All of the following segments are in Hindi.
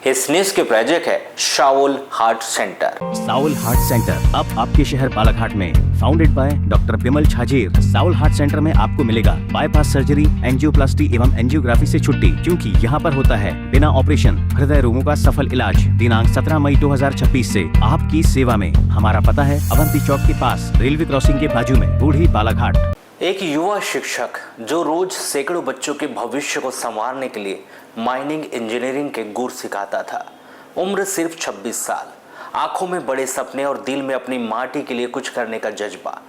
इस न्यूज के प्रायोजक है SAAOL heart centre. SAAOL heart centre अब आपके शहर बालाघाट में। Founded by doctor Bimal Chhajer. SAAOL heart centre में आपको मिलेगा बाईपास सर्जरी, एंजियोप्लास्टी एवं एंजियोग्राफी से छुट्टी, क्योंकि यहाँ पर होता है बिना ऑपरेशन हृदय रोगों का सफल इलाज। दिनांक 17 मई 2026 से आपकी सेवा में। हमारा पता है अवंती चौक के पास, रेलवे क्रॉसिंग के बाजू में, बूढ़ी बालाघाट। एक युवा शिक्षक जो रोज सैकड़ों बच्चों के भविष्य को संवारने के लिए माइनिंग इंजीनियरिंग के गुर सिखाता था। उम्र सिर्फ 26 साल, आंखों में बड़े सपने और दिल में अपनी माटी के लिए कुछ करने का जज्बा।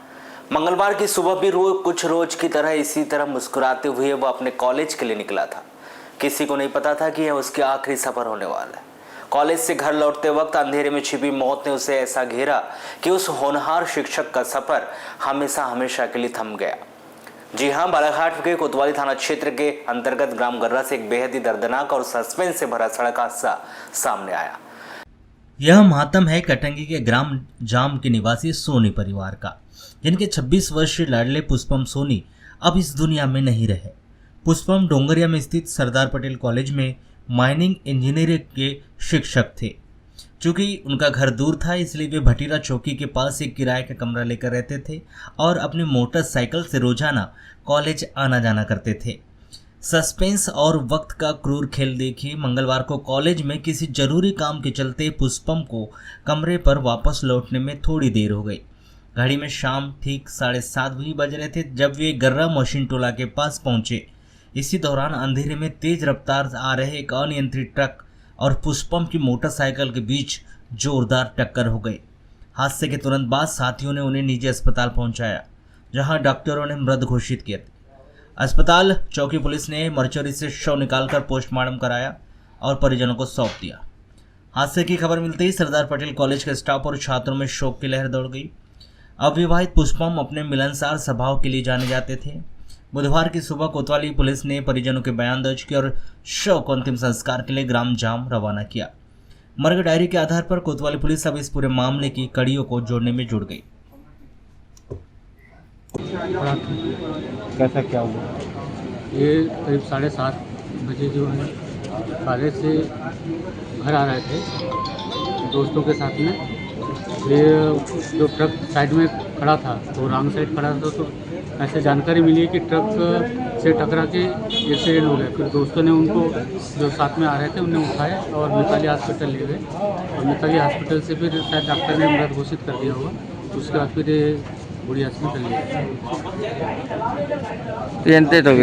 मंगलवार की सुबह भी कुछ रोज की तरह इसी तरह मुस्कुराते हुए वह अपने कॉलेज के लिए निकला था। किसी को नहीं पता था कि यह उसके आखिरी सफर होने वाला है। कॉलेज से घर लौटते वक्त अंधेरे में छिपी मौत ने उसे ऐसा घेरा कि उस होनहार शिक्षक का सफर हमेशा हमेशा के लिए थम गया। जी हां, बालाघाट के कोतवाली थाना क्षेत्र के अंतर्गत ग्राम गर्रा से एक बेहद ही दर्दनाक और सस्पेंस से भरा सड़क हादसा सामने आया। यह मातम है कटंगी के ग्राम जाम के निवासी सोनी परिवार का, जिनके 26 वर्षीय लाडले पुष्पम सोनी अब इस दुनिया में नहीं रहे। पुष्पम डोंगरिया में स्थित सरदार पटेल कॉलेज में माइनिंग इंजीनियरिंग के शिक्षक थे। चूँकि उनका घर दूर था, इसलिए वे भटीरा चौकी के पास एक किराए का कमरा लेकर रहते थे और अपनी मोटरसाइकिल से रोजाना कॉलेज आना जाना करते थे। सस्पेंस और वक्त का क्रूर खेल देखिए। मंगलवार को कॉलेज में किसी जरूरी काम के चलते पुष्पम को कमरे पर वापस लौटने में थोड़ी देर हो गई। घड़ी में शाम ठीक 7:30 भी बज रहे थे जब वे गर्रा मशीन टोला के पास पहुंचे। इसी दौरान अंधेरे में तेज रफ्तार आ रहे एक अनियंत्रित ट्रक और पुष्पम की मोटरसाइकिल के बीच जोरदार टक्कर हो गई। हादसे के तुरंत बाद साथियों ने उन्हें निजी अस्पताल पहुंचाया, जहां डॉक्टरों ने मृत घोषित किया। अस्पताल चौकी पुलिस ने मर्चरी से शव निकालकर पोस्टमार्टम कराया और परिजनों को सौंप दिया। हादसे की खबर मिलते ही सरदार पटेल कॉलेज के स्टाफ और छात्रों में शोक की लहर दौड़ गई। अविवाहित पुष्पम अपने मिलनसार स्वभाव के लिए जाने जाते थे। बुधवार की सुबह कोतवाली पुलिस ने परिजनों के बयान दर्ज किए और शव को अंतिम संस्कार के लिए ग्राम जाम रवाना किया। मर्ग डायरी के आधार पर कोतवाली पुलिस अब इस पूरे मामले की कड़ियों को जोड़ने में जुट गई। कैसा क्या हुआ? ये करीब 7:30 बजे जो है कॉलेज से घर आ रहे थे दोस्तों के साथ में। ये जो ट्रक साइड में खड़ा था तो रॉन्ग साइड खड़ा था, तो ऐसे जानकारी मिली कि ट्रक से टकरा के एक्सीडेंट हो गया। फिर दोस्तों ने उनको जो साथ में आ रहे थे उन्हें उठाए और मिताली हॉस्पिटल ले गए और मिताली हॉस्पिटल से फिर शायद डॉक्टर ने मृत घोषित कर दिया होगा। उसके बाद फिर बुढ़ी हॉस्पिटल ले गए।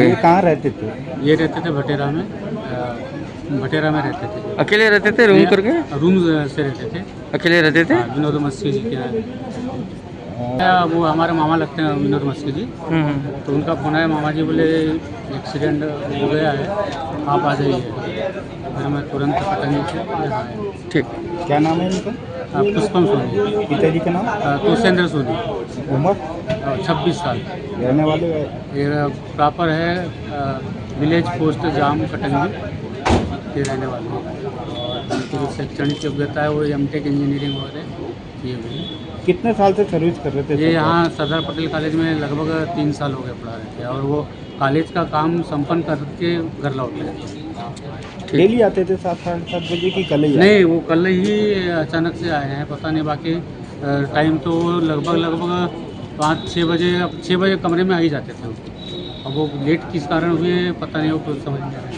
ये कहाँ रहते थे? ये रहते थे भटेरा में रहते थे। अकेले रहते थे? रूम करके? रूम से रहते थे, अकेले रहते थे? विनोद मस्की जी के वो हमारे मामा लगते हैं विनोद मस्की जी। तो उनका फोन आया, मामा जी बोले एक्सीडेंट हो गया है, आप आ जाइए। फिर मैं तुरंत कटंगी से यहाँ आया। ठीक। क्या नाम है इनका? पुष्पम सोनी। पिताजी का नाम? तुषेंद्र सोनी। उम्र? 26 साल। रहने वाले? ये प्रॉपर है विलेज पोस्ट जाम कटंगी के रहने वाले हैं। उनकी जो शैक्षणिक योग्यता है वो एमटेक इंजीनियरिंग वगैरह ये हुई। कितने साल से सर्विस कर रहे थे? ये यहाँ सरदार पटेल कॉलेज में लगभग 3 साल हो गए पढ़ा रहे थे और वो कॉलेज का काम संपन्न करके घर लौट गए। डेली आते थे 7-7 बजे की कल ही? नहीं, वो कल ही अचानक से आए हैं, पता नहीं। बाकी टाइम तो लगभग 5-6 बजे कमरे में आ ही जाते थे। अब वो लेट किस कारण हुए पता नहीं, वो कुछ समझ नहीं आ रहा।